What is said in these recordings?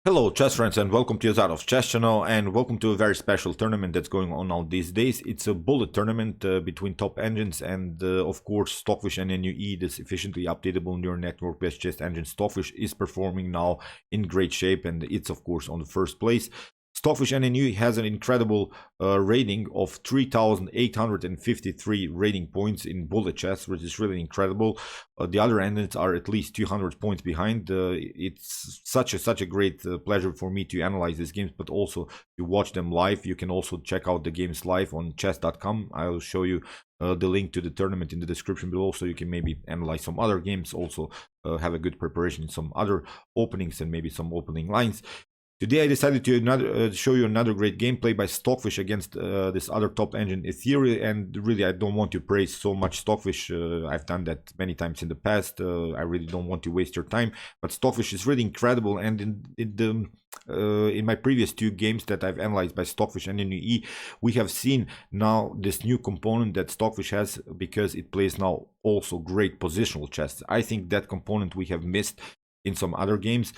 Hello chess friends, and welcome to Azadov's chess channel, and welcome to a very special tournament that's going on now these days. It's a bullet tournament between top engines and of course Stockfish NNUE, this efficiently updatable neural network based chess engine. Stockfish is performing now in great shape, and it's of course on the first place. Stockfish NNUE has an incredible rating of 3,853 rating points in bullet chess, which is really incredible. The other engines are at least 200 points behind. It's such a great pleasure for me to analyze these games, but also to watch them live. You can also check out the games live on chess.com. I'll show you the link to the tournament in the description below, so you can maybe analyze some other games, also have a good preparation in some other openings and maybe some opening lines. Today I decided to show you another great gameplay by Stockfish against this other top engine Ethereal, and really I don't want to praise so much Stockfish. I've done that many times in the past. I really don't want to waste your time, but Stockfish is really incredible, and in my previous two games that I've analyzed by Stockfish and NNUE, we have seen now this new component that Stockfish has, because it plays now also great positional chess. I think that component we have missed in some other games.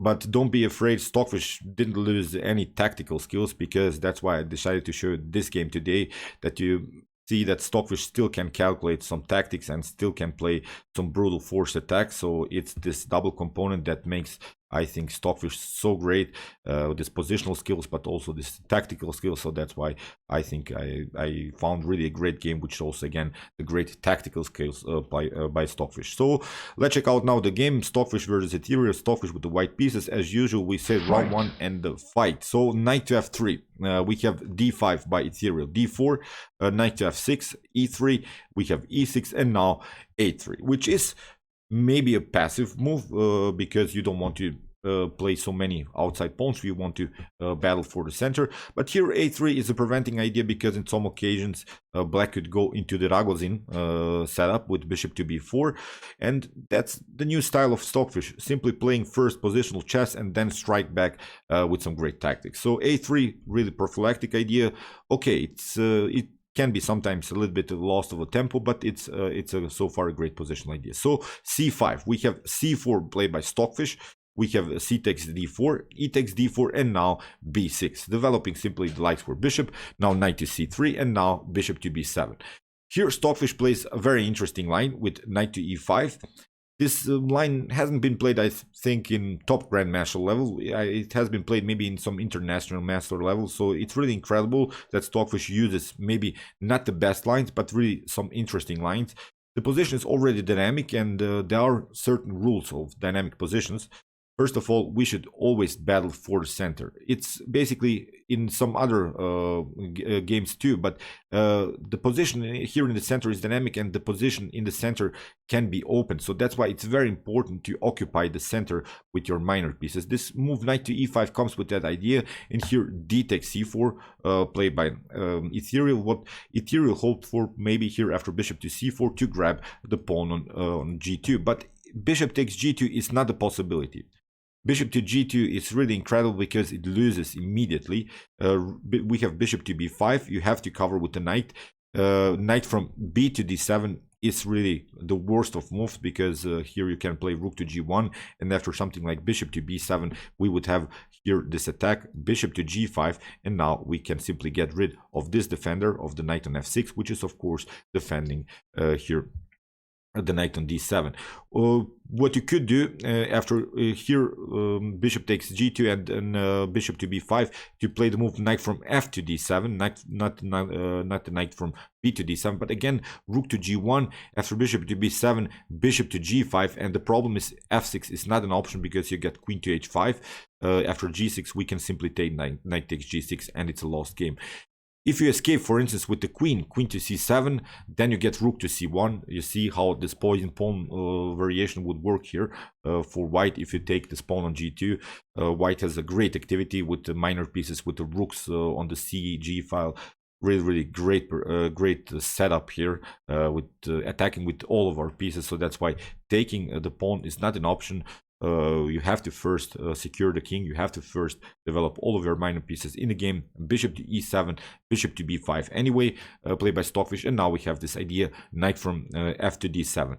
But don't be afraid, Stockfish didn't lose any tactical skills, because that's why I decided to show you this game today, that you see that Stockfish still can calculate some tactics and still can play some brutal force attacks. So it's this double component that makes, I think, Stockfish so great, this positional skills, but also this tactical skills. So that's why I think I found really a great game, which shows again the great tactical skills by Stockfish. So let's check out now the game. Stockfish versus Ethereal. Stockfish with the white pieces. As usual, we say round one and the fight. So knight to f3. We have d5 by Ethereal, d4, knight to f6, e3. We have e6, and now a3, which is maybe a passive move, because you don't want to play so many outside pawns. You want to battle for the center. But here a3 is a preventing idea, because in some occasions black could go into the Ragozin setup with bishop to b4, and that's the new style of Stockfish, simply playing first positional chess and then strike back with some great tactics. So a3, really prophylactic idea. Okay, it can be sometimes a little bit lost of a tempo, but it's so far a great positional idea. So c5, we have c4 played by Stockfish. We have c takes d4, e takes d4, and now b6, developing simply the likes for bishop. Now knight to c3, and now bishop to b7. Here Stockfish plays a very interesting line with knight to e5. This line hasn't been played, I think, in top grandmaster level. It has been played maybe in some international master level. So it's really incredible that Stockfish uses maybe not the best lines, but really some interesting lines. The position is already dynamic, and there are certain rules of dynamic positions. First of all, we should always battle for the center. It's basically in some other games too, but the position here in the center is dynamic, and the position in the center can be open. So that's why it's very important to occupy the center with your minor pieces. This move knight to e5 comes with that idea, and here d takes c4, played by Ethereal. What Ethereal hoped for maybe here after bishop to c4 to grab the pawn on g2, but bishop takes g2 is not a possibility. Bishop to g2 is really incredible, because it loses immediately. We have bishop to b5. You have to cover with the knight. Knight from b to d7 is really the worst of moves, because here you can play rook to g1, and after something like bishop to b7, we would have here this attack, bishop to g5, and now we can simply get rid of this defender of the knight on f6, which is of course defending here the knight on d7. What you could do after here bishop takes g2 and bishop to b5, to play the move knight from f to d7, not the knight from b to d7, but again rook to g1, after bishop to b7, bishop to g5, and the problem is f6 is not an option, because you get queen to h5. After g6 we can simply take knight takes g6, and it's a lost game. If you escape, for instance, with the queen to c7, then you get rook to c1. You see how this poison pawn variation would work here for white. If you take this pawn on g2, white has a great activity with the minor pieces, with the rooks on the cg file. Really great setup here with attacking with all of our pieces. So that's why taking the pawn is not an option. You have to first secure the king. You have to first develop all of your minor pieces in the game. Bishop to e7, bishop to b5 anyway, played by Stockfish, and now we have this idea, knight from f to d7.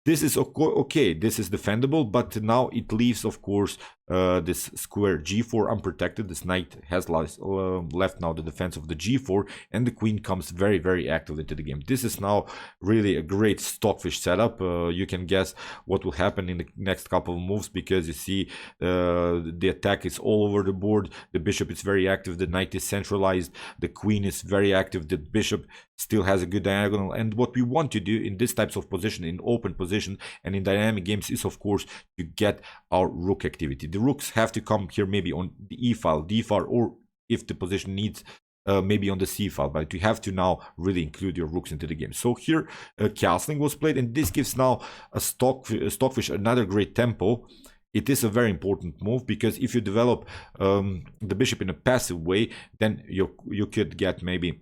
This is okay, this is defendable, but now it leaves, of course, this square g4 unprotected. This knight has left now the defense of the g4, and the queen comes very, very active into the game. This is now really a great Stockfish setup. You can guess what will happen in the next couple of moves, because you see the attack is all over the board. The bishop is very active, the knight is centralized, the queen is very active, the bishop still has a good diagonal. And what we want to do in this types of position, in open position and in dynamic games, is of course to get our rook activity. The rooks have to come here maybe on the e file, d file, or if the position needs maybe on the c file, but you have to now really include your rooks into the game. So here castling was played, and this gives now a Stockfish another great tempo. It is a very important move, because if you develop the bishop in a passive way, then you could get maybe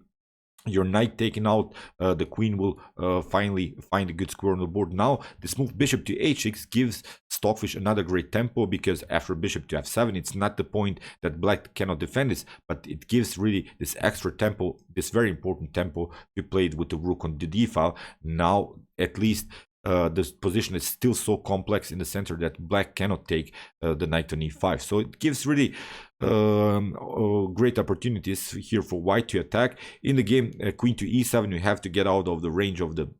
your knight taken out, the queen will finally find a good square on the board. Now this move bishop to h6 gives Stockfish another great tempo, because after bishop to f7, it's not the point that black cannot defend this, but it gives really this extra tempo, this very important tempo to play it with the rook on the d file. Now at least this position is still so complex in the center that black cannot take the knight on e5. So it gives really great opportunities here for white to attack. In the game, queen to e7, you have to get out of the range of the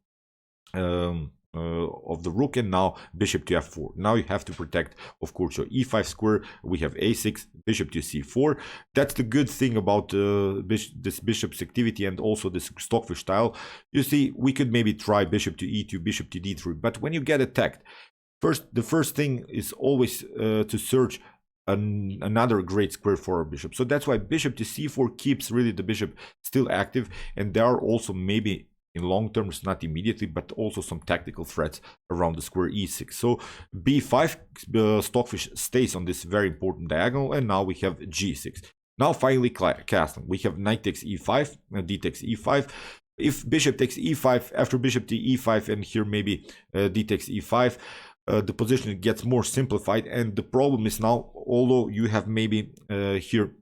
rook, and now bishop to f4. Now you have to protect, of course, your e5 square. We have a6, bishop to c4. That's the good thing about this bishop's activity and also this Stockfish style. You see, we could maybe try bishop to e2, bishop to d3, but when you get attacked, the first thing is always to search another great square for our bishop. So that's why bishop to c4 keeps really the bishop still active, and there are also maybe in long terms, not immediately, but also some tactical threats around the square e6. So b5, Stockfish stays on this very important diagonal, and now we have g6. Now finally castling. We have knight takes e5, d takes e5. If bishop takes e5, after bishop to e5, and here maybe d takes e5, the position gets more simplified. And the problem is now, although you have maybe here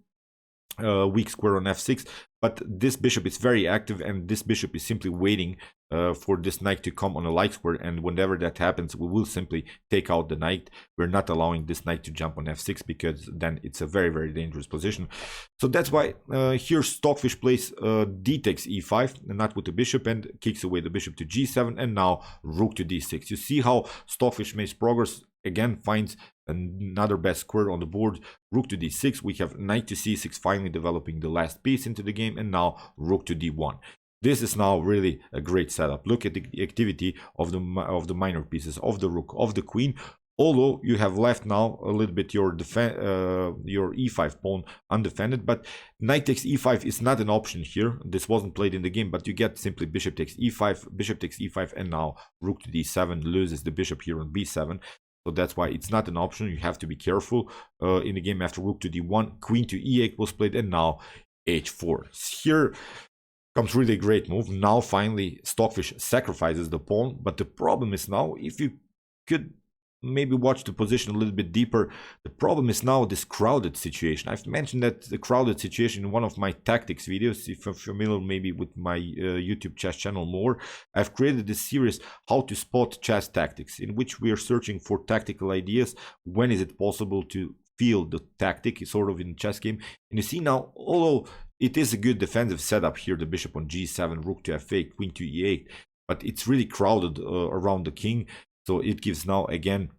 weak square on f6, but this bishop is very active, and this bishop is simply waiting for this knight to come on a light square, and whenever that happens, we will simply take out the knight. We're not allowing this knight to jump on f6, because then it's a very, very dangerous position. So that's why here Stockfish plays d takes e5, not with the bishop, and kicks away the bishop to g7, and now rook to d6. You see how Stockfish makes progress, again finds another best square on the board. Rook to d6, we have knight to c6 finally developing the last piece into the game, and now rook to d1. This is now really a great setup. Look at the activity of the minor pieces, of the rook, of the queen. Although you have left now a little bit your e5 pawn undefended, but knight takes e5 is not an option here. This wasn't played in the game, but you get simply bishop takes e5, and now rook to d7 loses the bishop here on b7. So that's why it's not an option. You have to be careful in the game. After rook to d1, queen to e8 was played, and now h4. Here comes really a great move. Now finally Stockfish sacrifices the pawn, but the problem is now, if you could maybe watch the position a little bit deeper, the problem is now this crowded situation. I've mentioned that the crowded situation in one of my tactics videos. If you're familiar maybe with my YouTube chess channel more, I've created this series, how to spot chess tactics, in which we are searching for tactical ideas. When is it possible to feel the tactic sort of in chess game? And you see now, although it is a good defensive setup here, the bishop on g7, rook to f8, queen to e8, but it's really crowded around the king. So it gives now again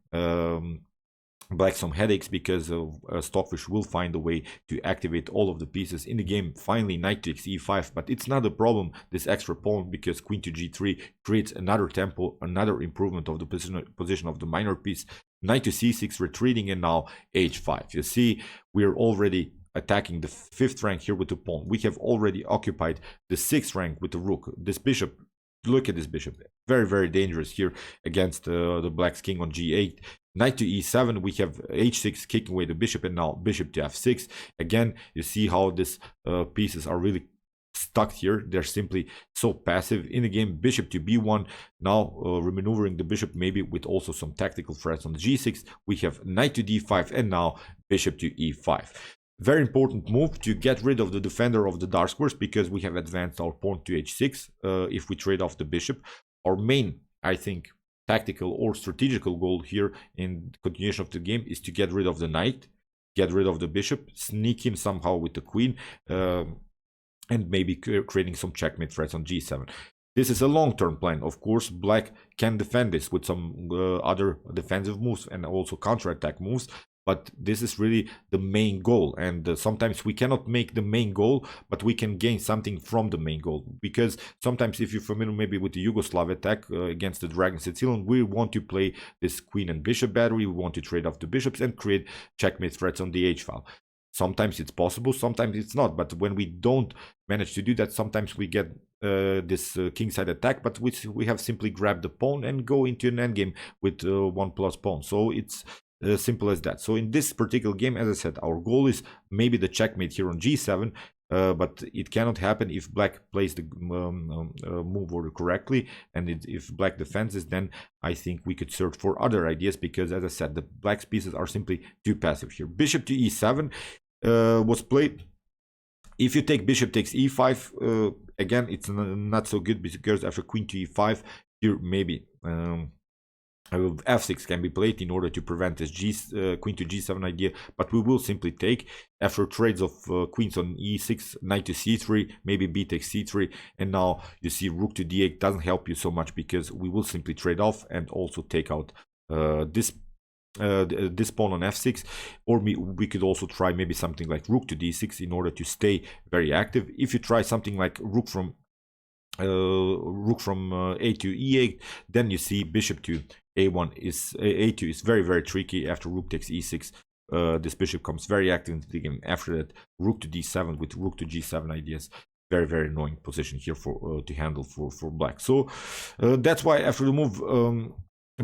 black some headaches, because Stockfish will find a way to activate all of the pieces in the game. Finally knight takes e5, but it's not a problem, this extra pawn, because queen to g3 creates another tempo, another improvement of the position of the minor piece. Knight to c6 retreating, and now h5. You see, we are already attacking the 5th rank here with the pawn. We have already occupied the 6th rank with the rook. This bishop, look at this bishop, very, very dangerous here against the black's king on g8. Knight to e7, we have h6 kicking away the bishop, and now bishop to f6. Again, you see how these pieces are really stuck here. They're simply so passive in the game. Bishop to b1, now remaneuvering the bishop, maybe with also some tactical threats on the g6. We have knight to d5, and now bishop to e5. Very important move to get rid of the defender of the dark squares, because we have advanced our pawn to h6 if we trade off the bishop. Our main, I think, tactical or strategical goal here in continuation of the game is to get rid of the knight, get rid of the bishop, sneak in somehow with the queen, and maybe creating some checkmate threats on g7. This is a long-term plan. Of course, black can defend this with some other defensive moves and also counter-attack moves, but this is really the main goal. And sometimes we cannot make the main goal, but we can gain something from the main goal. Because sometimes, if you're familiar maybe with the Yugoslav attack against the Dragon Sicilian, we want to play this queen and bishop battery, we want to trade off the bishops and create checkmate threats on the h-file. Sometimes it's possible, sometimes it's not. But when we don't manage to do that, sometimes we get this kingside attack, but we have simply grabbed the pawn and go into an endgame with 1+ pawn. So it's simple as that. So in this particular game, as I said, our goal is maybe the checkmate here on g7, but it cannot happen if black plays the move order correctly. And if black defends this, then I think we could search for other ideas, because as I said, the black's pieces are simply too passive here. Bishop to e7 was played. If you take bishop takes e5, again, it's not so good, because after queen to e5, here maybe f6 can be played in order to prevent this queen to g7 idea, but we will simply take after trades of queens on e6, knight to c3, maybe b takes c3, and now you see rook to d8 doesn't help you so much, because we will simply trade off and also take out this pawn on f6, or we could also try maybe something like rook to d6 in order to stay very active. If you try something like rook from a to e8, then you see bishop to a1 is a2 is very, very tricky. After rook takes e6, this bishop comes very active into the game. After that, rook to d7 with rook to g7 ideas, very, very annoying position here for to handle for black. So that's why after the move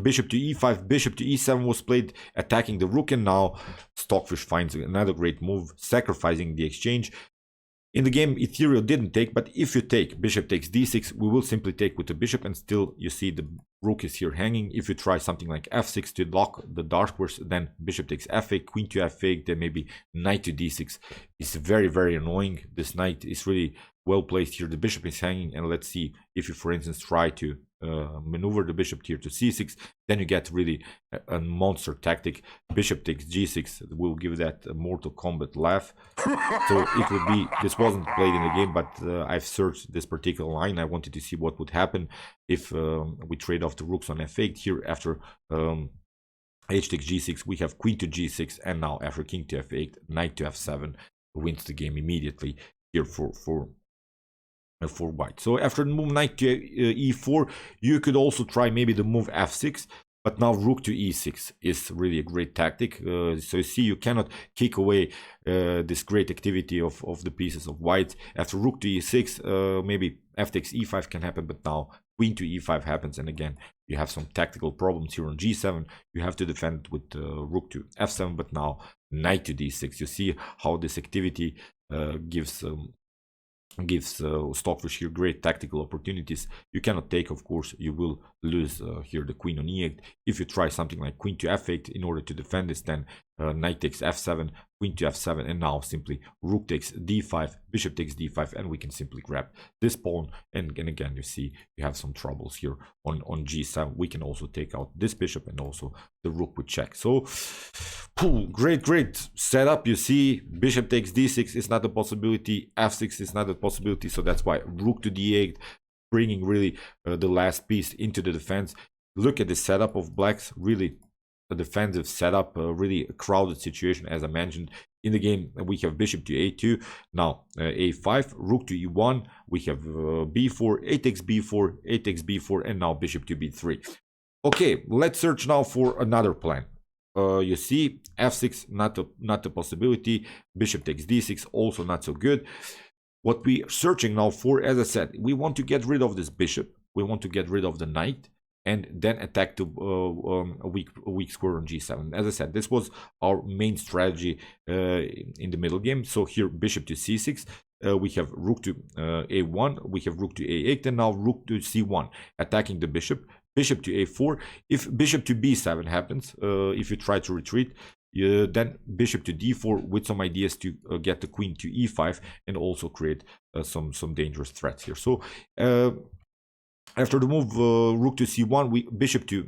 bishop to e5, bishop to e7 was played, attacking the rook, and now Stockfish finds another great move, sacrificing the exchange. In the game, Ethereal didn't take, but if you take bishop takes d6, we will simply take with the bishop, and still you see the rook is here hanging. If you try something like f6 to lock the dark horse, then bishop takes f8, queen to f8, then maybe knight to d6. It's very, very annoying. This knight is really well placed here. The bishop is hanging, and let's see if you, for instance, try to maneuver the bishop here to c6, then you get really a monster tactic. Bishop takes g6 will give that a Mortal Kombat laugh. So it would be, this wasn't played in the game, but I've searched this particular line. I wanted to see what would happen if we trade off the rooks on f8 here. After h takes g6, we have queen to g6, and now after king to f8, knight to f7 wins the game immediately here for white. So after the move knight to e4, you could also try maybe the move f6, but now rook to e6 is really a great tactic. So you see, you cannot kick away this great activity of the pieces of white. After rook to e6, maybe f takes e5 can happen, but now queen to e5 happens, and again you have some tactical problems here on g7. You have to defend with rook to f7, but now knight to d6. You see how this activity gives Stockfish here great tactical opportunities. You cannot take, of course, you will lose here the queen on e8. If you try something like queen to f8 in order to defend this, then knight takes f7, queen to f7, and now simply rook takes d5, bishop takes d5, and we can simply grab this pawn. And again, you see you have some troubles here on g7. We can also take out this bishop and also the rook with check. So great setup. You see, bishop takes d6 is not a possibility, f6 is not a possibility, so that's why rook to d8, bringing really the last piece into the defense. Look at the setup of blacks, really a defensive setup, really a crowded situation. As I mentioned, in the game we have bishop to a2, now a5, rook to e1, we have b4, a takes b4, a takes b4, and now bishop to b3. Okay, let's search now for another plan. You see, f6 not a possibility, bishop takes d6 also not so good. What we are searching now for, as I said, we want to get rid of this bishop, we want to get rid of the knight, and then attack to a weak square on g7. As I said, this was our main strategy in the middle game. So here bishop to c6, we have rook to a1, we have rook to a8, and now rook to c1, attacking the bishop. Bishop to a4. If bishop to b7 happens, if you try to retreat, then bishop to d4 with some ideas to get the queen to e5 and also create some dangerous threats here. So After the move rook to c1, bishop to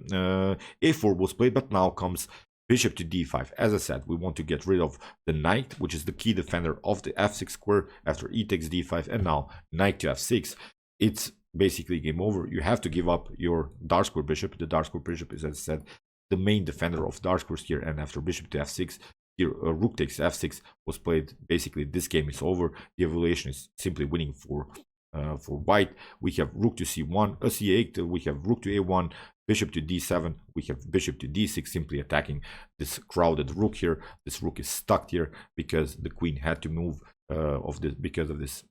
a4 was played, but now comes bishop to d5. As I said, we want to get rid of the knight, which is the key defender of the f6 square after e takes d5, and now knight to f6. It's basically game over. You have to give up your dark square bishop. The dark square bishop is, as I said, the main defender of dark squares here, and after bishop to f6, here rook takes f6 was played. Basically, this game is over. The evaluation is simply winning for white. We have rook to c1, c8, we have rook to a1, bishop to d7, we have bishop to d6, simply attacking this crowded rook here. This rook is stuck here because the queen had to move because of this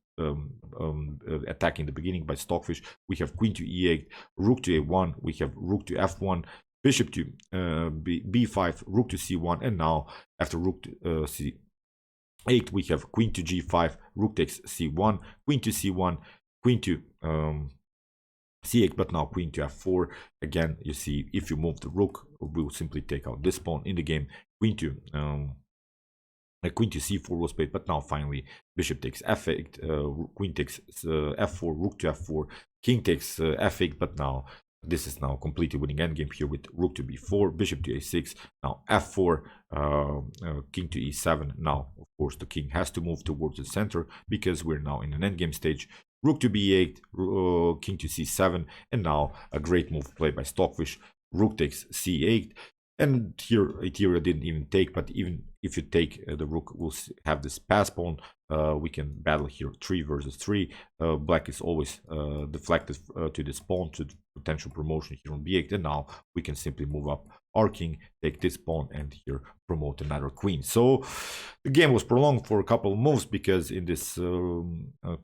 attack in the beginning by Stockfish. We have queen to e8, rook to a1, we have rook to f1, bishop to b5, rook to c1, and now after rook to c8 we have queen to g5, rook takes c1, queen to c1, queen to c8, but now queen to f4. Again, you see, if you move the rook, we'll simply take out this pawn in the game. Queen to c4 was played, but now finally bishop takes f8, queen takes f4, rook to f4, king takes f8, but now this is now completely winning endgame here with rook to b4, bishop to a6, now f4, king to e7. Now, of course, the king has to move towards the center because we're now in an endgame stage. Rook to b8, king to c7, and now a great move played by Stockfish. Rook takes c8, and here Ethereal didn't even take, but even if you take the rook, we'll have this pass pawn. We can battle here 3 versus 3. Black is always deflected to this pawn, to the potential promotion here on b8, and now we can simply move up our king, take this pawn, and here promote another queen. So the game was prolonged for a couple of moves because in this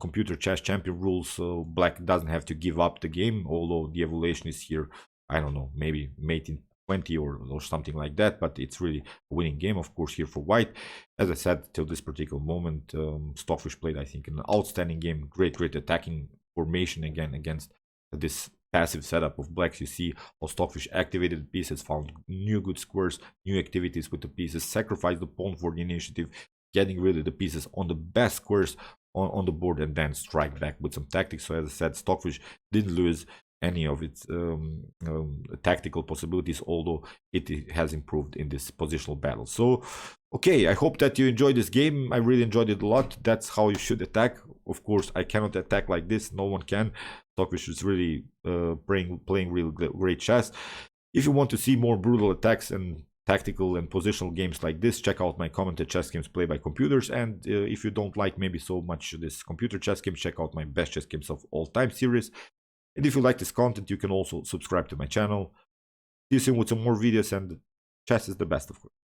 computer chess champion rules, black doesn't have to give up the game, although the evaluation is here, I don't know, maybe mate in 20 or something like that, but it's really a winning game, of course, here for white. As I said, till this particular moment, Stockfish played, I think, an outstanding game. Great attacking formation again against this passive setup of blacks. You see how Stockfish activated the pieces, found new good squares, new activities with the pieces, sacrificed the pawn for the initiative, getting rid of the pieces on the best squares on the board, and then strike back with some tactics. So as I said, Stockfish didn't lose any of its tactical possibilities, although it has improved in this positional battle. So okay, I hope that you enjoyed this game. I really enjoyed it a lot. That's how you should attack. Of course, I cannot attack like this, no one can. Stockfish is really playing real great chess. If you want to see more brutal attacks and tactical and positional games like this, check out my commented chess games played by computers. And if you don't like maybe so much this computer chess game, check out my best chess games of all time series. And if you like this content, you can also subscribe to my channel. See you soon with some more videos, and chess is the best, of course.